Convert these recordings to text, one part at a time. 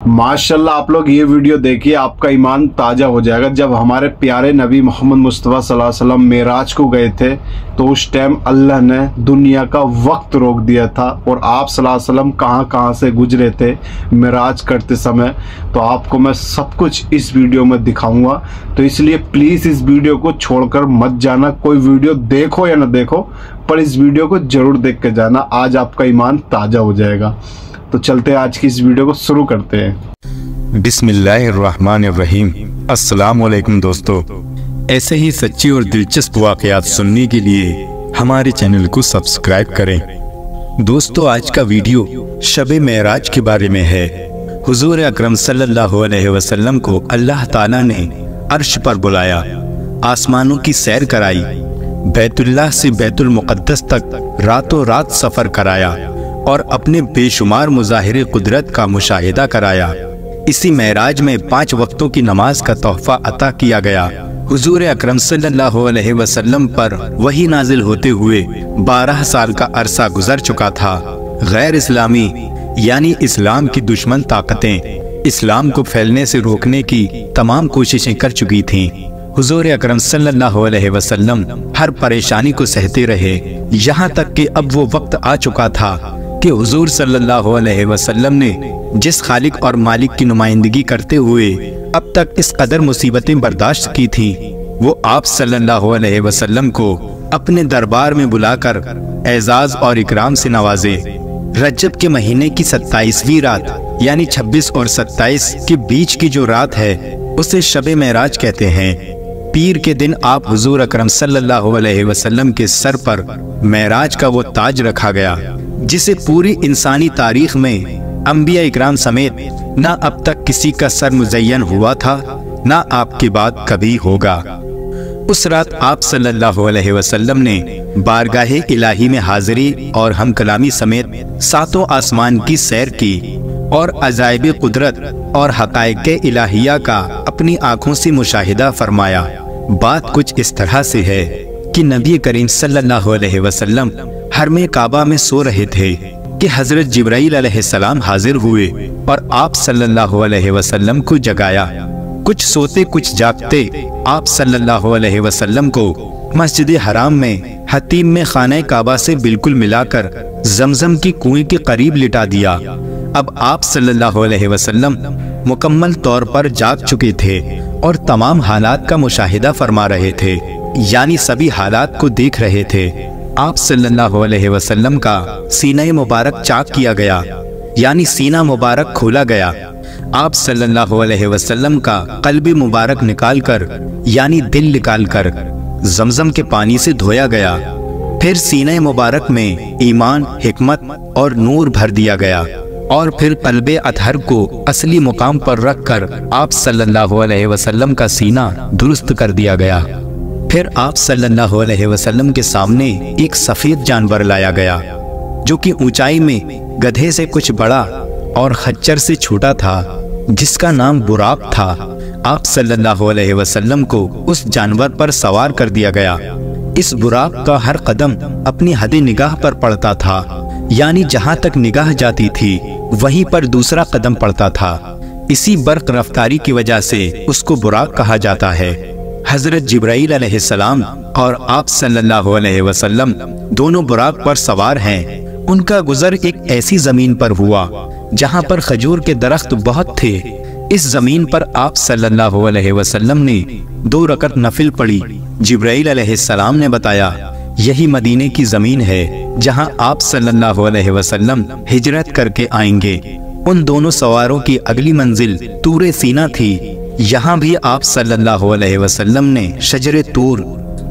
माशाल्लाह आप लोग ये वीडियो देखिए, आपका ईमान ताज़ा हो जाएगा। जब हमारे प्यारे नबी मोहम्मद मुस्तफ़ा सल्लल्लाहु अलैहि वसल्लम मेराज को गए थे तो उस टाइम अल्लाह ने दुनिया का वक्त रोक दिया था और आप सल्लल्लाहु अलैहि वसल्लम कहाँ से गुजरे थे मेराज करते समय, तो आपको मैं सब कुछ इस वीडियो में दिखाऊंगा। तो इसलिए प्लीज़ इस वीडियो को छोड़कर मत जाना। कोई वीडियो देखो या ना देखो, पर इस वीडियो को ज़रूर देख के जाना, आज आपका ईमान ताज़ा हो जाएगा। तो चलते हैं, आज की इस वीडियो को शुरू करते हैं। बिस्मिल्लाहिर्रहमानिर्रहीम। अस्सलाम वालेकुम दोस्तों, ऐसे ही सच्ची और दिलचस्प वाक़यात सुनने के लिए हमारे चैनल को सब्सक्राइब करें। दोस्तों, आज का वीडियो शब-ए मेराज के बारे में है। हुजूर अकरम सल्लल्लाहु अलैहि वसल्लम को अल्लाह ताला ने अर्श पर बुलाया, आसमानों की सैर कराई, बैतुल्लाह से बैतुल मुक़द्दस तक रातों रात सफ़र कराया और अपने बेशुमार मुज़ाहिरे कुदरत का मुशाहिदा कराया। इसी मेराज में 5 वक्तों की नमाज का तोहफा अता किया गया। हुजूर अकरम सल्लल्लाहु अलैहि वसल्लम पर वही नाजिल होते हुए 12 साल का अरसा गुजर चुका था। गैर इस्लामी यानी इस्लाम की दुश्मन ताकतें इस्लाम को फैलने से रोकने की तमाम कोशिशें कर चुकी थीं। हुजूर अकरम सल्लल्लाहु अलैहि वसल्लम हर परेशानी को सहते रहे, यहाँ तक कि अब वो वक्त आ चुका था कि हुजूर सल्लल्लाहु अलैहि वसल्लम ने जिस खालिक और मालिक की नुमाइंदगी करते हुए अब तक इस कदर मुसीबतें बर्दाश्त की थीं, वो आप सल्लल्लाहु अलैहि वसल्लम को अपने दरबार में बुलाकर एजाज और इकराम से नवाजे। रजब के महीने की 27वीं रात यानी 26 और 27 के बीच की जो रात है उसे शब-ए मेराज कहते हैं। पीर के दिन आप हुजूर अकरम सल्लल्लाहु अलैहि वसल्लम के सर पर मेराज का वो ताज रखा गया जिसे पूरी इंसानी तारीख में अंबिया इकराम समेत ना अब तक किसी का सर मुज़य्यन हुआ था, ना आपके बाद कभी होगा। उस रात आप सल्लल्लाहु अलैहि वसल्लम ने बारगाहे इलाही में हाजिरी और हम कलामी समेत 7 आसमान की सैर की और अजाइब कुदरत और हक़ाइक़ इलाहिया का अपनी आँखों से मुशाहिदा फरमाया। बात कुछ इस तरह से है कि नबी करीम सल्लल्लाहु अलैहि वसल्लम हरमे काबा में सो रहे थे कि हजरत जिब्राइल अलैहिस्सलाम हाजिर हुए और आप सल्लल्लाहु अलैहि वसल्लम को जगाया। कुछ सोते कुछ जागते आप सल्लल्लाहु अलैहि वसल्लम को मस्जिद हराम में हतीम में खाने काबा से बिल्कुल मिलाकर जमजम की कुएं के करीब लिटा दिया। अब आप सल्लल्लाहु अलैहि वसल्लम मुकम्मल तौर पर जाग चुके थे और तमाम हालात का मुशाहिदा फरमा रहे थे, यानी सभी हालात को देख रहे थे। आप सल्लल्लाहु अलैहि वसल्लम का सीना मुबारक चाक किया गया, यानी सीना मुबारक खोला गया। आप सल्लल्लाहु अलैहि वसल्लम का कल्ब मुबारक निकालकर यानी दिल निकालकर जमजम के पानी से धोया गया। फिर सीना मुबारक में ईमान, हिकमत और नूर भर दिया गया और फिर कल्बे अतहर को असली मुकाम पर रखकर आप सल्लल्लाहु अलैहि वसल्लम का सीना दुरुस्त कर दिया गया। फिर आप सल्लल्लाहु अलैहि वसल्लम के सामने एक सफ़ेद जानवर लाया गया जो कि ऊंचाई में गधे से कुछ बड़ा और खच्चर से छोटा था, जिसका नाम बुराक था। आप सल्लल्लाहु अलैहि वसल्लम को उस जानवर पर सवार कर दिया गया। इस बुराक का हर कदम अपनी हद निगाह पर पड़ता था, यानी जहां तक निगाह जाती थी वहीं पर दूसरा कदम पड़ता था। इसी बर्क रफ्तारी की वजह से उसको बुराक कहा जाता है। हजरत जिब्राइल अलैहिस्सलाम और आप सल्लल्लाहु अलैहि वसल्लम दोनों बुराक पर सवार हैं। उनका गुजर एक ऐसी जमीन पर हुआ जहां पर खजूर के दरख्त बहुत थे। इस जमीन पर आप सल्लल्लाहु अलैहि वसल्लम ने 2 रकत नफिल पढ़ी। जिब्राइल अलैहिस्सलाम ने बताया, यही मदीने की जमीन है जहां आप सल्लल्लाहु अलैहि वसल्लम हिजरत करके आएंगे। उन दोनों सवारों की अगली मंजिल तूरे सीना थी। यहाँ भी आप सल्लल्लाहु अलैहि वसल्लम ने शजरे तूर,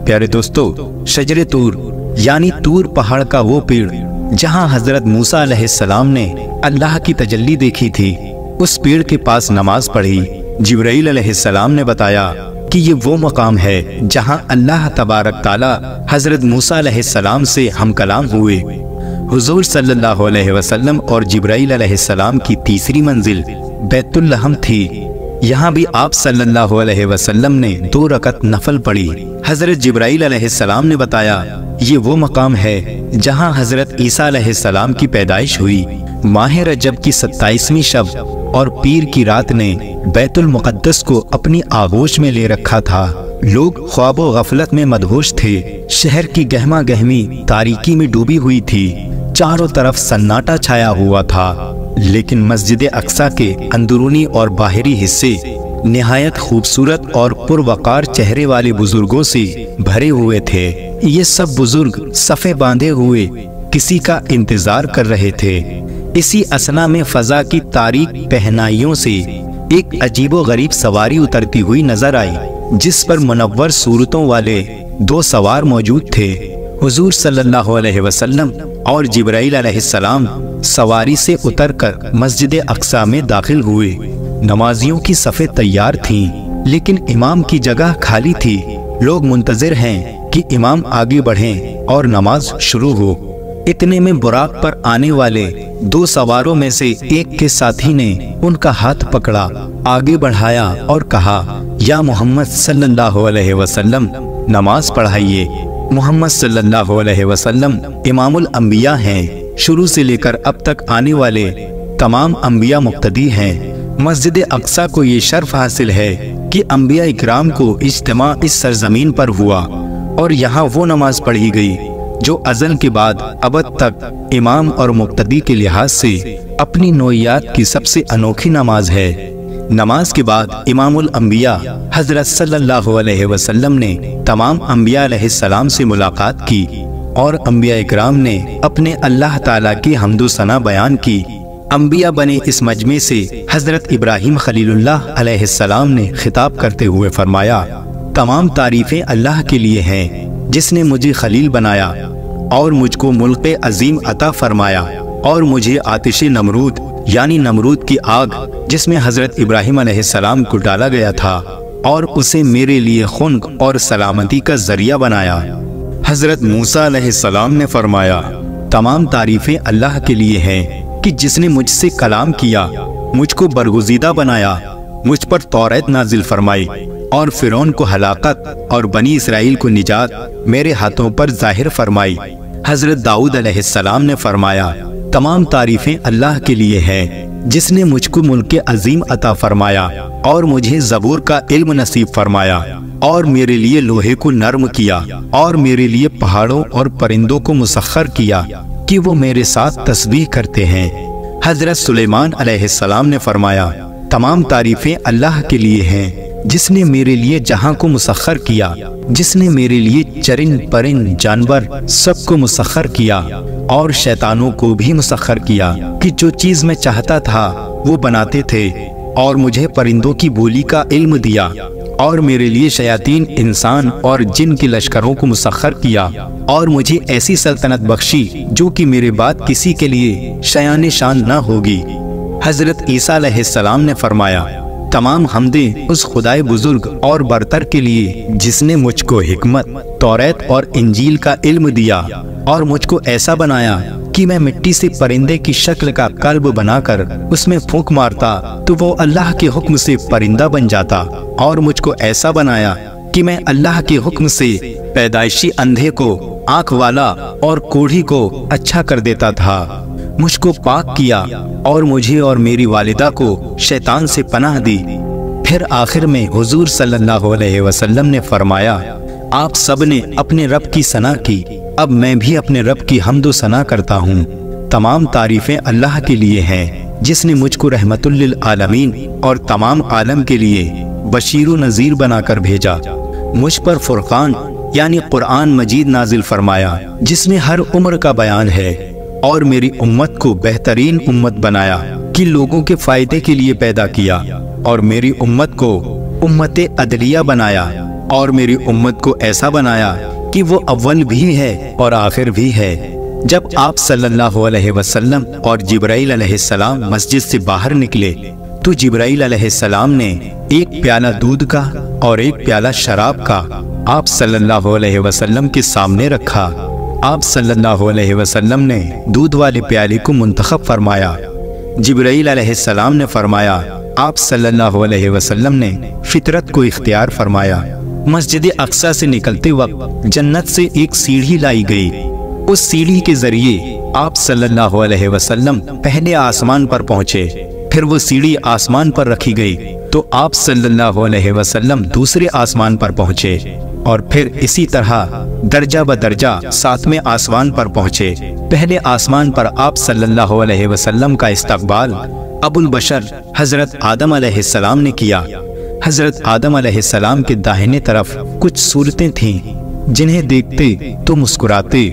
प्यारे दोस्तों, शजरे तूर यानी तूर पहाड़ का वो पेड़ जहाँ हजरत मूसा अलैहिस्सलाम ने अल्लाह की तजल्ली देखी थी, उस पेड़ के पास नमाज पढ़ी। जिब्राइल अलैहिस्सलाम ने बताया कि ये वो मकाम है जहाँ अल्लाह तबारक ताला हजरत मूसा अलैहिस्सलाम से हम कलाम हुए। हुजूर सल्लल्लाहु अलैहि वसल्लम और जिब्राइल अलैहिस्सलाम की तीसरी मंजिल बैतुल लहम थी। यहाँ भी आप सल्लल्लाहु अलैहि वसल्लम ने 2 रकत नफल पढ़ी। हजरत जिब्राइल अलैहिस्सलाम ने बताया, ये वो मकाम है जहाँ हजरत ईसा अलैहिस्सलाम की पैदाइश हुई। माह रजब की 27वीं शब और पीर की रात ने बैतुल मुक़द्दस को अपनी आगोश में ले रखा था। लोग ख्वाबो गफलत में मदहोश थे। शहर की गहमा गहमी तारीकी में डूबी हुई थी। चारों तरफ सन्नाटा छाया हुआ था, लेकिन मस्जिद अक्सा के अंदरूनी और बाहरी हिस्से निहायत खूबसूरत और पुरवकार चेहरे वाले बुजुर्गों से भरे हुए थे। ये सब बुजुर्ग सफ़े बांधे हुए किसी का इंतजार कर रहे थे। इसी असना में फजा की तारीक पहनाइयों से एक अजीबो गरीब सवारी उतरती हुई नजर आई, जिस पर मुनव्वर सूरतों वाले 2 सवार मौजूद थे। हुजूर सल्लल्लाहु अलैहि वसल्लम और जिब्राइल अलैहिस्सलाम सवारी से उतरकर मस्जिद अक्सा में दाखिल हुए। नमाजियों की सफ़े तैयार थीं, लेकिन इमाम की जगह खाली थी। लोग मुंतजिर हैं कि इमाम आगे बढ़ें और नमाज शुरू हो। इतने में बुराक पर आने वाले 2 सवारों में से एक के साथी ने उनका हाथ पकड़ा, आगे बढ़ाया और कहा, या मोहम्मद सल्लल्लाहु अलैहि वसल्लम नमाज पढ़ाइए। मोहम्मद सल्लल्लाहु अलैहि वसल्लम इमामुल अंबिया हैं। शुरू से लेकर अब तक आने वाले तमाम अंबिया मुक्तदी हैं। मस्जिद अक्सा को ये शर्फ हासिल है कि अंबिया इकराम को इज्तिमा इस सरजमीन पर हुआ और यहाँ वो नमाज पढ़ी गई जो अज़ल के बाद अबद तक इमाम और मुक्तदी के लिहाज से अपनी नौइयात की सबसे अनोखी नमाज है। नमाज के बाद इमामुल अंबिया हजरत सल्लल्लाहु अलैहि वसल्लम ने तमाम अंबिया अलैहिस्सलाम से मुलाकात की और अंबिया इकराम ने अपने अल्लाह ताला की हम्दो सना बयान की। अंबिया बने इस मजमे से हजरत इब्राहीम खलीलुल्लाह अलैहिस्सलाम ने खिताब करते हुए फरमाया, तमाम तारीफें अल्लाह के लिए हैं जिसने मुझे खलील बनाया और मुझको मुल्क अजीम अता फरमाया और मुझे आतिश नमरूद यानी नमरूद की आग जिसमें हजरत इब्राहीम अलैहिस्सलाम को डाला गया था और उसे मेरे लिए खुन्क और सलामती का जरिया बनाया। हजरत मूसा अलैहिस्सलाम ने फरमाया, तमाम तारीफें अल्लाह के लिए हैं कि जिसने मुझसे कलाम किया, मुझको बरगुज़ीदा बनाया, मुझ पर तौरात नाजिल फरमाई और फिरौन को हलाकत और बनी इसराइल को निजात मेरे हाथों पर जाहिर फरमाई। हजरत दाऊद अलैहिस्सलाम ने फरमाया, तमाम तारीफें अल्लाह के लिए हैं जिसने मुझको मुल्क अजीम अता फरमाया और मुझे ज़बूर का इल्म नसीब फरमाया और मेरे लिए लोहे को नर्म किया और मेरे लिए पहाड़ों और परिंदों को मुसख्खर किया कि वो मेरे साथ तस्बीह करते हैं। हजरत सुलेमान अलैहिस्सलाम ने फरमाया, तमाम तारीफें अल्लाह के लिए हैं जिसने मेरे लिए जहां को मुसख्खर किया, जिसने मेरे लिए चरिंद परिंद जानवर सबको मुसख्खर किया और शैतानों को भी मुसख्खर किया कि जो चीज मैं चाहता था वो बनाते थे और मुझे परिंदों की बोली का इल्म दिया और मेरे लिए शयातीन इंसान और जिन के लश्करों को मुसख्खर किया और मुझे ऐसी सल्तनत बख्शी जो कि मेरे बाद किसी के लिए शयान शान न होगी। हजरत ईसा अलैहिस्सलाम ने फरमाया, तमाम हमदें उस खुदाए बुजुर्ग और बरतर के लिए जिसने मुझको हिकमत, तौरात और इंजील का इल्म दिया और मुझको ऐसा बनाया कि मैं मिट्टी से परिंदे की शक्ल का कल्ब बनाकर उसमें फूंक मारता तो वो अल्लाह के हुक्म से परिंदा बन जाता और मुझको ऐसा बनाया कि मैं अल्लाह के हुक्म से पैदाइशी अंधे को आंख वाला और कोढ़ी को अच्छा कर देता था। मुझको पाक किया और मुझे और मेरी वालिदा को शैतान से पनाह दी। फिर आखिर में हुजूर सल्लल्लाहु अलैहि वसल्लम ने फरमाया, आप सब ने अपने रब की सना की, अब मैं भी अपने रब की हम्दो सना करता हूँ। तमाम तारीफें अल्लाह के लिए हैं जिसने मुझको रहमतुल लिल आलमीन और तमाम आलम के लिए बशीर व नज़ीर बनाकर भेजा। मुझ पर फुरकान यानी कुरान मजीद नाजिल फरमाया जिसमें हर उम्र का बयान है और मेरी उम्मत को बेहतरीन उम्मत बनाया कि लोगों के फायदे के लिए पैदा किया और मेरी उम्मत को उम्मत अदलिया बनाया और मेरी उम्मत को ऐसा बनाया कि वो अव्वल भी है और आखिर भी है। जब आप सल्लल्लाहु अलैहि वसल्लम और जिब्राइल अलैहिस्सलाम मस्जिद से बाहर निकले तो जिब्राइल अलैहिस्सलाम ने एक प्याला दूध का और एक प्याला शराब का आप सल्लल्लाहु अलैहि वसल्लम के सामने रखा। आप सल्लल्लाहु अलैहि वसल्लम ने दूध वाले प्याले को मुंतखब फरमाया। जिब्राइल अलैहिस्सलाम ने फरमाया, आप सल्लल्लाहु अलैहि वसल्लम ने फितरत को इख्तियार फरमाया। मस्जिद अक्सा से निकलते वक्त जन्नत से एक सीढ़ी लाई गई। उस सीढ़ी के जरिए आप सल्लल्लाहु अलैहि वसल्लम पहले आसमान पर पहुंचे, फिर वो सीढ़ी आसमान पर रखी गई तो आप सल्लल्लाहु अलैहि वसल्लम दूसरे आसमान पर पहुंचे और फिर इसी तरह दर्जा ब दर्जा 7वें आसमान पर पहुंचे। पहले आसमान पर आप सल्लल्लाहु अलैहि वसल्लम का इस्तकबाल अबुल बशर हजरत आदम अलैहिस्सलाम ने किया। हजरत आदम अलैहिस्सलाम के दाहिने तरफ कुछ सूरतें थीं जिन्हें देखते तो मुस्कुराते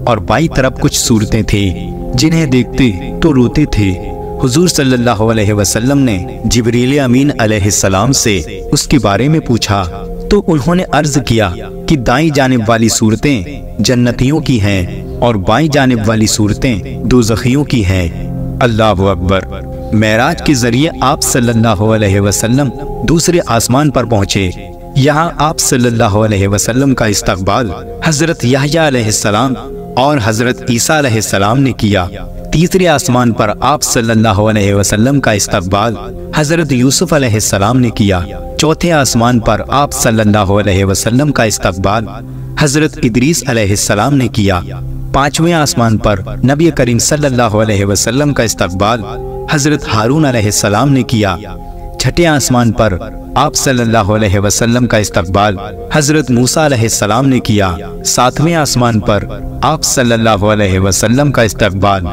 और बाईं तरफ कुछ सूरतें थीं जिन्हें देखते तो रोते थे। हुजूर सल्लल्लाहु अलैहि वसल्लम ने जिब्रील अमीन अलैहिस्सलाम से उसके बारे में पूछा तो उन्होंने अर्ज किया कि दाईं जानिब वाली सूरतें जन्नतियों की हैं और बाईं जानिब वाली सूरतें दोज़खियों की हैं। अल्लाहु अकबर। मेराज के जरिए आप सल्लल्लाहु अलैहि वसल्लम दूसरे आसमान पर पहुंचे। यहाँ आप सल्लल्लाहु अलैहि वसल्लम का इस्तकबाल हजरत याह्या अलैहिस्सलाम और हजरत ईसा अलैहिस्सलाम ने किया। तीसरे आसमान पर आप सल्लल्लाहु अलैहि वसल्लम का इस्तकबाल हजरत यूसुफ अलैहिस्सलाम ने किया। चौथे आसमान पर आप सल्लल्लाहु अलैहि वसल्लम का इस्तकबाल हजरत इदरीस अलैहिस्सलाम ने किया। पांचवें आसमान पर नबी करीम सल्लल्लाहु अलैहि वसल्लम का इस्तकबाल हजरत हारून अलैहिस्सलाम ने किया। छठे आसमान पर आप सल्लल्लाहु अलैहि वसल्लम का इस्तकबाल हजरत मूसा अलैहिस्सलाम ने किया। सातवें आसमान पर आप सल्लल्लाहु अलैहि वसल्लम का इस्तकबाल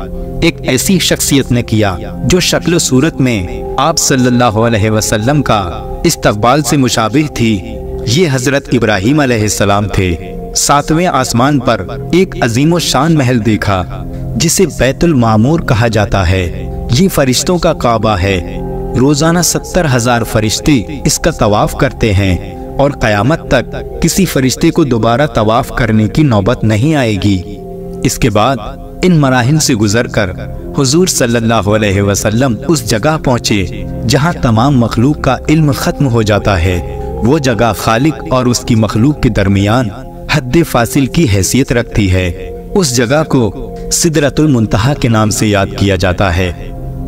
एक ऐसी शख्सियत ने किया जो शक्ल सूरत में आप सल्लल्लाहु अलैहि वसल्लम का इस्तकबाल से मुशाबिह थी। ये हजरत इब्राहीम अलैहिस्सलाम थे। सातवें आसमान पर एक अजीमो शान महल देखा जिसे बैतुल मामूर कहा जाता है। ये फरिश्तों का काबा है। रोजाना 70,000 फरिश्ते इसका तवाफ करते हैं और कयामत तक किसी फरिश्ते को दोबारा तवाफ करने की नौबत नहीं आएगी। इसके बाद इन मराहिल से गुजरकर हुजूर सल्लल्लाहु अलैहि वसल्लम उस जगह पहुंचे जहां तमाम मखलूक का इल्म खत्म हो जाता है। वो जगह खालिक और उसकी मखलूक के दरमियान हद्दे फासिल की हैसियत रखती है। उस जगह को सिदरतुल मुंतहा के नाम से याद किया जाता है।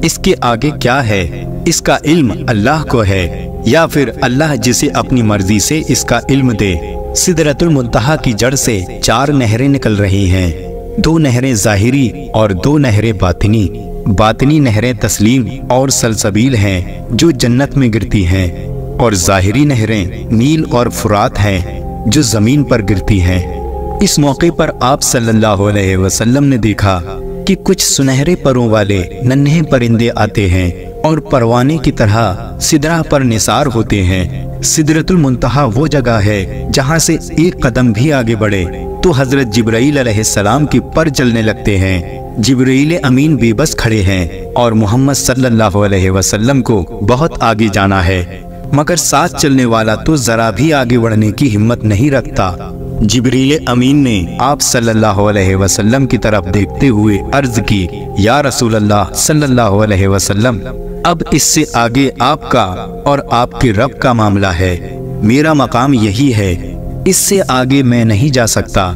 इसके आगे क्या है इसका इल्म अल्लाह को है या फिर अल्लाह जिसे अपनी मर्जी से इसका इल्म दे। सिदरतुल मुंतहा की जड़ से 4 नहरें निकल रही हैं। 2 नहरें ज़ाहिरी और 2 नहरें बातिनी। बातिनी नहरें तस्लीम और सलसबील हैं जो जन्नत में गिरती हैं और ज़ाहिरी नहरें नील और फुरात हैं जो ज़मीन पर गिरती हैं। इस मौके पर आप सल्लल्लाहु अलैहि वसल्लम ने देखा कि कुछ सुनहरे परों वाले नन्हे परिंदे आते हैं और परवाने की तरह सिदरा पर निसार होते हैं। सिदरतुल मुंतहा वो जगह है जहां से एक कदम भी आगे बढ़े तो हजरत जिब्राईल अलैहिस्सलाम के पर चलने लगते हैं। जिब्राईल अमीन बेबस खड़े हैं और मोहम्मद सल्लल्लाहु अलैहि वसल्लम को बहुत आगे जाना है, मगर साथ चलने वाला तो जरा भी आगे बढ़ने की हिम्मत नहीं रखता। जिब्रील अमीन ने आप सल्लल्लाहु अलैहि वसल्लम की तरफ देखते हुए अर्ज की, या रसूल अल्लाह सल्लल्लाहु अलैहि वसल्लम, अब इससे आगे आपका और आपके रब का मामला है। मेरा मकाम यही है, इससे आगे मैं नहीं जा सकता।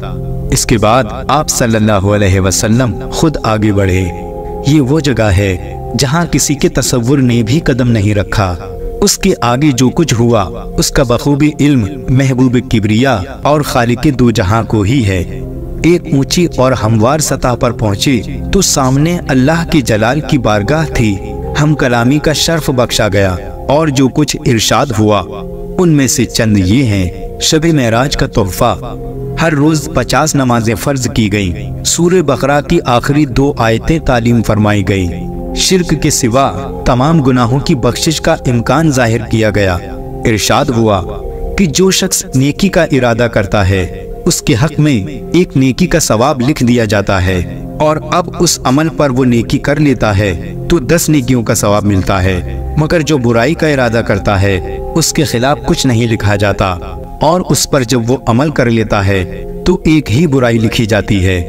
इसके बाद आप सल्लल्लाहु अलैहि वसल्लम खुद आगे बढ़े। ये वो जगह है जहाँ किसी के तसव्वुर ने भी कदम नहीं रखा। उसके आगे जो कुछ हुआ उसका बखूबी इल्म महबूब किब्रिया और खालिक दो जहां को ही है। एक ऊंची और हमवार सतह पर पहुंचे तो सामने अल्लाह की जलाल की बारगाह थी। हम कलामी का शर्फ बख्शा गया और जो कुछ इरशाद हुआ उनमें से चंद ये हैं। शब मेराज का तोहफा, हर रोज 50 नमाजें फर्ज की गईं। सूरे बकरा की आखिरी 2 आयतें तालीम फरमाई गईं। शिर्क के सिवा तमाम गुनाहों की बख्शिश का इम्कान जाहिर किया गया। इरशाद हुआ कि जो शख्स नेकी का इरादा करता है उसके हक में एक नेकी का सवाब लिख दिया जाता है और अब उस अमल पर वो नेकी कर लेता है तो 10 नेकियों का सवाब मिलता है, मगर जो बुराई का इरादा करता है उसके खिलाफ कुछ नहीं लिखा जाता और उस पर जब वो अमल कर लेता है तो एक ही बुराई लिखी जाती है।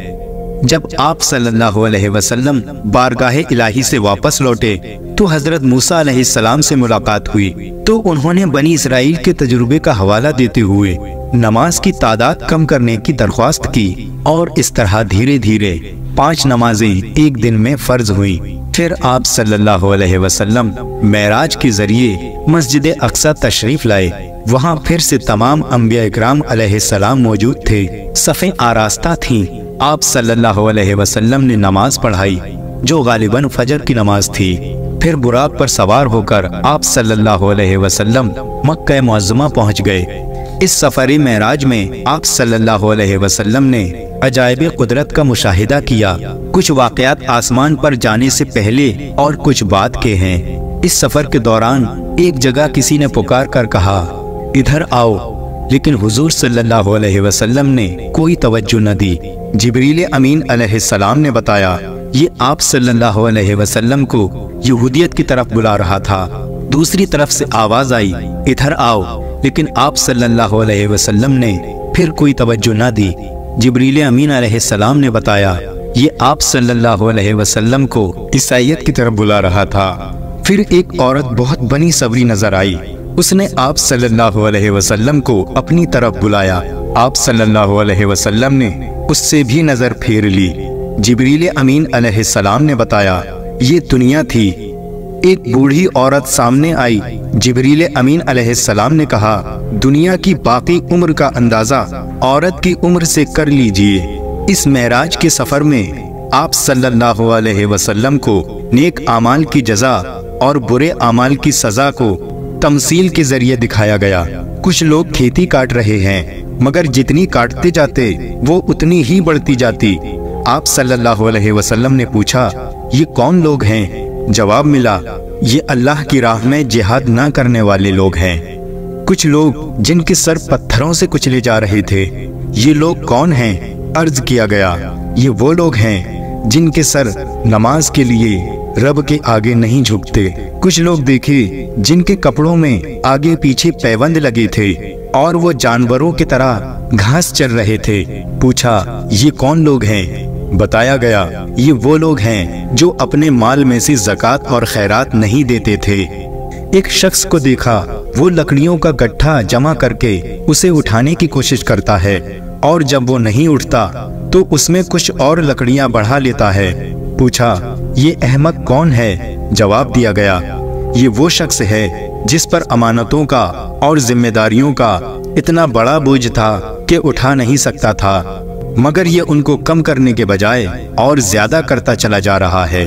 जब आप सल्लल्लाहु अलैहि वसल्लम बारगाह इलाही से वापस लौटे तो हजरत मूसा अलैहिस्सलाम से मुलाकात हुई तो उन्होंने बनी इसराइल के तजुर्बे का हवाला देते हुए नमाज की तादाद कम करने की दरख्वास्त की और इस तरह धीरे धीरे 5 नमाजें एक दिन में फर्ज हुई। फिर आप सल्लल्लाहु अलैहि वसल्लम मेराज के जरिए मस्जिद अक्सा तशरीफ लाए। वहाँ फिर से तमाम अंबिया इकराम अलैहिस्सलाम मौजूद थे। सफ़े आरास्ता थीं। आप सल्लल्लाहु अलैहि वसल्लम ने नमाज पढ़ाई जो गालिबन फजर की नमाज थी। फिर बुराक पर सवार होकर आप सल्लल्लाहु अलैहि वसल्लम मक्का मुअज़्ज़मा पहुंच गए। इस सफरी मेराज में आप सल्लल्लाहु अलैहि वसल्लम ने अजायब कुदरत का मुशाहिदा किया। कुछ वाक़यात आसमान पर जाने से पहले और कुछ बाद के हैं। इस सफर के दौरान एक जगह किसी ने पुकार कर कहा, इधर आओ, लेकिन हुजूर सल्लल्लाहु अलैहि वसल्लम ने कोई तवज्जो न दी। जिब्रील अमीन अलैहिस्सलाम ने बताया, ये आप सल्लल्लाहु अलैहि वसल्लम को यहूदियत की तरफ बुला रहा था। दूसरी तरफ से आवाज आई, इधर आओ, लेकिन आप सल्लल्लाहु अलैहि वसल्लम ने फिर कोई तवज्जो न दी। जिब्रील अमीन अलैहिस्सलाम ने बताया, ये आप सल्लल्लाहु अलैहि वसल्लम को ईसाईयत की तरफ बुला रहा था। फिर एक औरत बहुत बनी सबरी नजर आई। उसने आप सल्लल्लाहु अलैहि वसल्लम को अपनी तरफ बुलाया। आप सल्लल्लाहु अलैहि वसल्लम ने उससे भी नजर फेर ली। जिब्रील अमीन अलैहिस्सलाम ने बताया, ये दुनिया थी। एक बूढ़ी औरत सामने आई। जिब्रील अमीन अलैहिस्सलाम ने कहा, दुनिया की बाकी उम्र का अंदाजा औरत की उम्र से कर लीजिए। इस मेराज के सफर में आप सल्लल्लाहु अलैहि वसल्लम को नेक आमाल की जजा और बुरे आमाल की सजा को तमसील के जरिए दिखाया गया। कुछ लोग खेती काट रहे हैं, मगर जितनी काटते जाते वो उतनी ही बढ़ती जाती। आप सल्लल्लाहु अलैहि वसल्लम ने पूछा, ये कौन लोग हैं? जवाब मिला, ये अल्लाह की राह में जिहाद ना करने वाले लोग हैं। कुछ लोग जिनके सर पत्थरों से कुचले जा रहे थे, ये लोग कौन हैं? अर्ज किया गया, ये वो लोग हैं जिनके सर नमाज के लिए रब के आगे नहीं झुकते। कुछ लोग देखे जिनके कपड़ों में आगे पीछे पैबंद लगे थे और वो जानवरों की तरह घास चर रहे थे। पूछा, ये कौन लोग हैं? बताया गया, ये वो लोग हैं जो अपने माल में से ज़कात और खैरात नहीं देते थे। एक शख्स को देखा, वो लकड़ियों का गट्ठा जमा करके उसे उठाने की कोशिश करता है और जब वो नहीं उठता तो उसमें कुछ और लकड़ियां बढ़ा लेता है। पूछा, ये अहमक कौन है? जवाब दिया गया, ये वो शख्स है जिस पर अमानतों का और जिम्मेदारियों का इतना बड़ा बोझ था कि उठा नहीं सकता था, मगर ये उनको कम करने के बजाय और ज्यादा करता चला जा रहा है।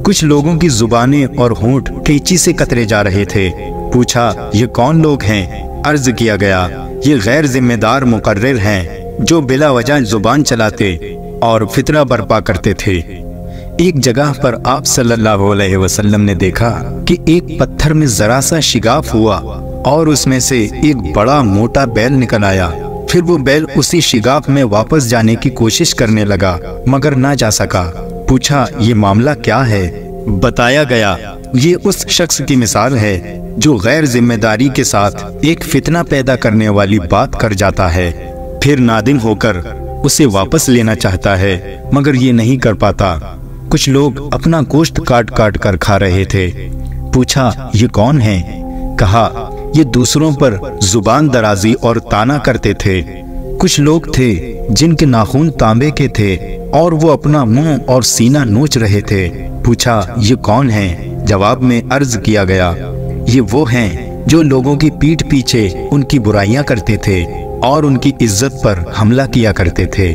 कुछ लोगों की जुबानें और होंठ कैंची से कतरे जा रहे थे। पूछा, ये कौन लोग हैं? अर्ज किया गया, ये गैर जिम्मेदार मुकर्रिर हैं जो बिला वजह जुबान चलाते और फितरा बर्पा करते थे। एक जगह पर आप सल्लल्लाहु अलैहि वसल्लम ने देखा कि एक पत्थर में जरा सा शिगाफ हुआ और उसमें से एक बड़ा मोटा बैल निकल आया। फिर वो बैल उसी शिगाफ में वापस जाने की कोशिश करने लगा, मगर ना जा सका। पूछा, ये मामला क्या है? बताया गया, ये उस शख्स की मिसाल है जो गैर जिम्मेदारी के साथ एक फितना पैदा करने वाली बात कर जाता है, फिर नादिम होकर उसे वापस लेना चाहता है, मगर ये नहीं कर पाता। कुछ लोग अपना गोश्त काट काट कर खा रहे थे। पूछा, ये कौन है? कहा, ये दूसरों पर जुबान दराजी और ताना करते थे। कुछ लोग थे जिनके नाखून तांबे के थे और वो अपना मुंह और सीना नोच रहे थे। पूछा, ये कौन है? जवाब में अर्ज किया गया, ये वो हैं जो लोगों की पीठ पीछे उनकी बुराइयां करते थे और उनकी इज्जत पर हमला किया करते थे।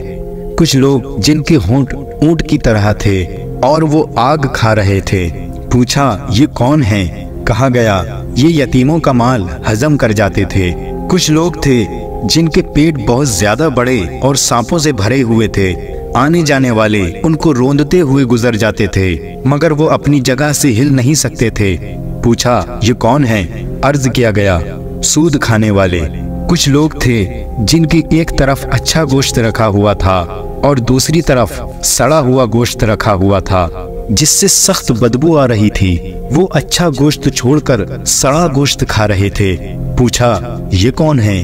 कुछ लोग जिनके होंठ ऊंट की तरह थे और वो आग खा रहे थे। पूछा, ये कौन है? कहा गया, ये यतीमों का माल हजम कर जाते थे। कुछ लोग थे जिनके पेट बहुत ज्यादा बड़े और सांपों से भरे हुए थे। आने जाने वाले उनको रोंदते हुए गुजर जाते थे, मगर वो अपनी जगह से हिल नहीं सकते थे। पूछा, ये कौन है? अर्ज किया गया, सूद खाने वाले। कुछ लोग थे जिनकी एक तरफ अच्छा गोश्त रखा हुआ था और दूसरी तरफ सड़ा हुआ गोश्त रखा हुआ था, जिससे सख्त बदबू आ रही थी। वो अच्छा गोश्त छोड़कर सड़ा गोश्त खा रहे थे। पूछा, ये कौन है?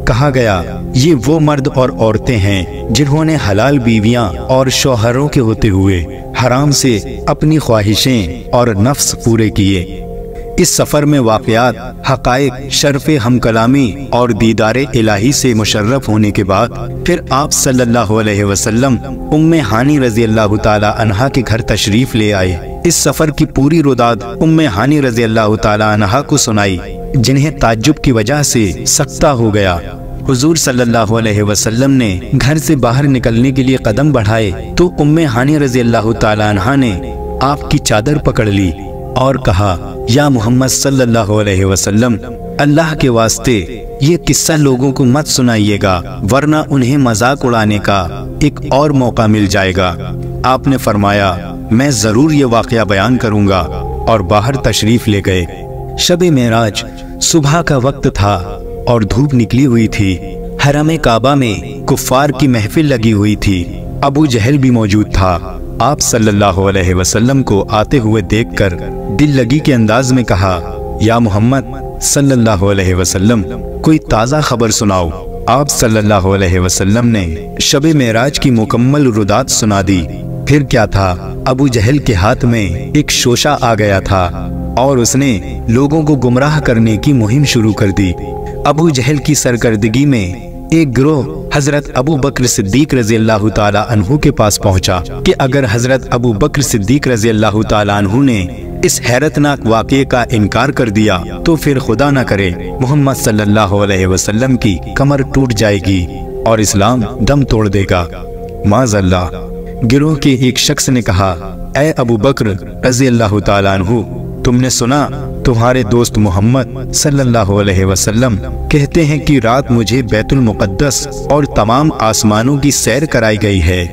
कहा गया, ये वो मर्द और औरतें हैं जिन्होंने हलाल बीवियां और शौहरों के होते हुए हराम से अपनी ख्वाहिशें और नफ्स पूरे किए। इस सफर में वाक़यात, हक़ाइक़, शर्फ़े हमकलामी और दीदारे इलाही से मुशर्रफ होने के बाद फिर आप सल्लल्लाहु अलैहि वसल्लम उम्मे हानी रज़ी अल्लाह ताला अन्हा के घर तशरीफ ले आए। इस सफर की पूरी रुदाद उम्मे हानी रज़ी अल्लाह ताला अन्हा को सुनाई, जिन्हें ताज्जुब की वजह से सकता हो गया। हुजूर सल्लल्लाहु अलैहि वसल्लम ने घर से बाहर निकलने के लिए कदम बढ़ाए तो उम्मे हानी रज़ी अल्लाह ताला अन्हा ने आपकी चादर पकड़ ली। और कहा, या मोहम्मद सल्लल्लाहु अलैहि वसल्लम, अल्लाह के वास्ते ये किस्सा लोगों को मत सुनाइएगा, वरना उन्हें मजाक उड़ाने का एक और मौका मिल जाएगा। आपने फरमाया, मैं जरूर ये वाकया बयान करूंगा, और बाहर तशरीफ ले गए। शब-ए मेराज सुबह का वक्त था और धूप निकली हुई थी। हरम काबा में कुफ्फार की महफिल लगी हुई थी। अबू जहल भी मौजूद था। आप सल्लल्लाहु अलैहि वसल्लम को आते हुए देखकर दिल लगी के अंदाज में कहा, या मोहम्मद सल्लल्लाहु अलैहि वसल्लम, कोई ताज़ा खबर सुनाओ। आप सल्लल्लाहु अलैहि वसल्लम ने शब-ए मेराज की मुकम्मल रुदात सुना दी। फिर क्या था, अबू जहल के हाथ में एक शोशा आ गया था और उसने लोगों को गुमराह करने की मुहिम शुरू कर दी। अबू जहल की सरकर्दगी में एक गिरोह हजरत अबू बकर सिद्दीक रज़ी अल्लाह ताला अन्हु के पास पहुंचा कि अगर हजरत अबू बकर सिद्दीक रज़ी अल्लाह ताला अन्हु ने इस हैरतनाक वाक़ये का इनकार कर दिया तो फिर खुदा न करे मोहम्मद सल्लल्लाहु अलैहि वसल्लम की कमर टूट जाएगी और इस्लाम दम तोड़ देगा। माज़अल्लाह। गिरोह के एक शख्स ने कहा, ऐ अबू बकर रज़ी अल्लाह ताला अन्हु, तुमने सुना तुम्हारे दोस्त मोहम्मद सल्लल्लाहु अलैहि वसल्लम कहते हैं कि रात मुझे बैतुल मुक़द्दस और तमाम आसमानों की सैर कराई गई है।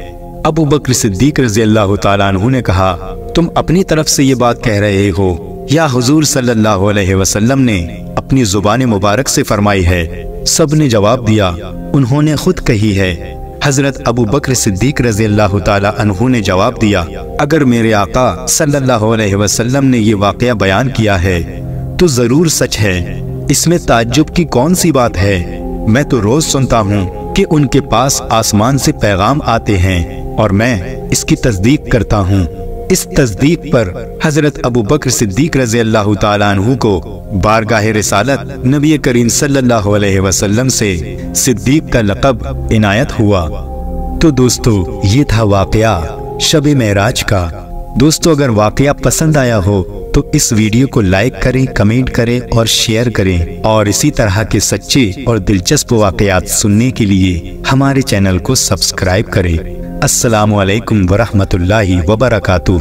अबू बकर सिद्दीक रज़ी अल्लाह ताला अन्हु ने कहा, तुम अपनी तरफ से ये बात कह रहे हो या हुजूर सल्लल्लाहु अलैहि वसल्लम ने अपनी जुबान मुबारक से फरमाई है? सब ने जवाब दिया, उन्होंने खुद कही है। हजरत अबू बकर सिद्दीक रज़ी अल्लाह ताला अन्हु ने जवाब दिया, अगर मेरे आका सल्लल्लाहु अलैहि वसल्लम ने ये वाक़या बयान किया है तो जरूर सच है, इसमें ताज्जुब की कौन सी बात है। मैं तो रोज सुनता हूँ कि उनके पास आसमान से पैगाम आते हैं और मैं इसकी तस्दीक करता हूँ। इस तस्दीक पर हजरत अबू बकर सिद्दीक रज़ी अल्लाह ताला अन्हु को बारगाह रिसालत नबी करीम सल्लल्लाहु अलैहि वसल्लम से सिद्दीक का लक़ब इनायत हुआ। तो दोस्तों, ये था वाक़या शब-ए मेराज का। दोस्तों, अगर वाक़या पसंद आया हो तो इस वीडियो को लाइक करें, कमेंट करें और शेयर करें, और इसी तरह के सच्चे और दिलचस्प वाक़यात सुनने के लिए हमारे चैनल को सब्सक्राइब करें। अस्सलामु अलैकुम वरहमतुल्लाहि वबरकातुह।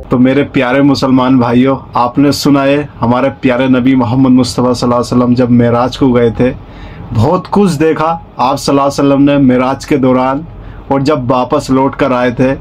तो मेरे प्यारे मुसलमान भाइयों, आपने सुना है हमारे प्यारे नबी मोहम्मद मुस्तफ़ा सल्लल्लाहु अलैहि वसल्लम जब मेराज को गए थे, बहुत कुछ देखा आप सल्लल्लाहु अलैहि वसल्लम ने मेराज के दौरान। और जब वापस लौट कर आए थे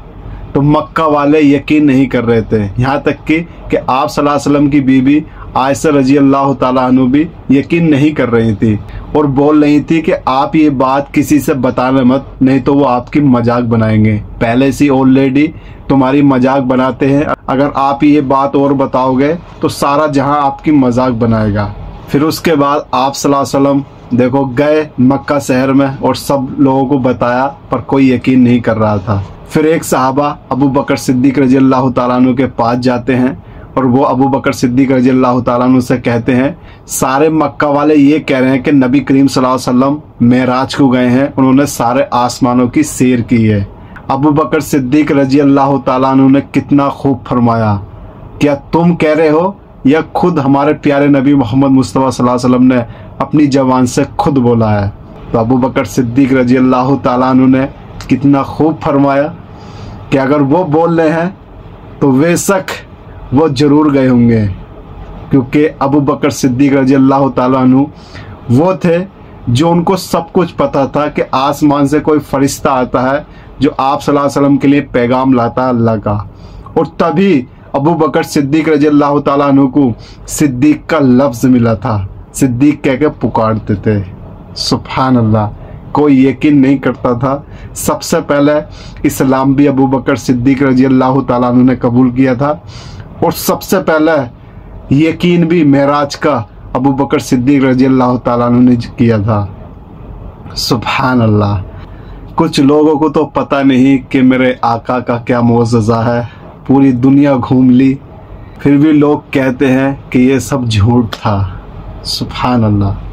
तो मक्का वाले यकीन नहीं कर रहे थे, यहाँ तक कि आप सल्लल्लाहु अलैहि वसल्लम की बीबी आयशा रजी अल्लाह ताला अन्हु भी यकीन नहीं कर रही थी और बोल रही थी कि आप ये बात किसी से बताना मत, नहीं तो वो आपकी मजाक बनाएंगे। पहले से ऑलरेडी तुम्हारी मजाक बनाते हैं, अगर आप ये बात और बताओगे तो सारा जहां आपकी मजाक बनाएगा। फिर उसके बाद आप सल्लल्लाहु अलैहि वसल्लम देखो गए मक्का शहर में और सब लोगों को बताया, पर कोई यकीन नहीं कर रहा था। फिर एक सहाबा अबू बकर सिद्दीक रजी अल्लाह ताला अन्हु के पास जाते हैं और वो अबू बकर सिद्दीक रजी अल्लाह ताला अन्हु से कहते हैं, सारे मक्का वाले ये कह रहे हैं कि नबी करीम सल्लल्लाहु अलैहि वसल्लम मेराज को गए हैं, उन्होंने सारे आसमानों की सैर की है। अबू बकर सिद्दीक रजी अल्लाह ताला अन्हु ने कितना खूब फरमाया, क्या तुम कह रहे हो या खुद हमारे प्यारे नबी मोहम्मद मुस्तफ़ा सल्लल्लाहु अलैहि वसल्लम ने अपनी जबान से खुद बोला है? तो अबू बकर सिद्दीक रजी अल्लाह ताला अन्हु ने कितना खूब फरमाया कि अगर वो बोल रहे हैं तो बेशक वो जरूर गए होंगे, क्योंकि अबू बकर सिद्दीक रजी अल्लाह ताला अन्हु वो थे जो उनको सब कुछ पता था कि आसमान से कोई फरिश्ता आता है जो आप सल्लल्लाहु अलैहि वसल्लम के लिए पैगाम लाता है अल्लाह का। और तभी अबू बकर सिद्दीक रजी अल्लाह ताला अन्हु को सिद्दीक का लफ्ज़ मिला था, सिद्दीक कह के पुकारते थे। सुभान अल्लाह, कोई यकीन नहीं करता था। सबसे पहले इस्लाम भी अबू बकर सिद्दीक रजी अल्लाह ताला अन्हु ने कबूल किया था और सबसे पहले यकीन भी मेराज का अबू बकर सिद्दीक रजी अल्लाह ताला अन्हु ने किया था। सुभान अल्लाह। कुछ लोगों को तो पता नहीं कि मेरे आका का क्या मौजज़ा है, पूरी दुनिया घूम ली फिर भी लोग कहते हैं कि ये सब झूठ था। सुभान अल्लाह।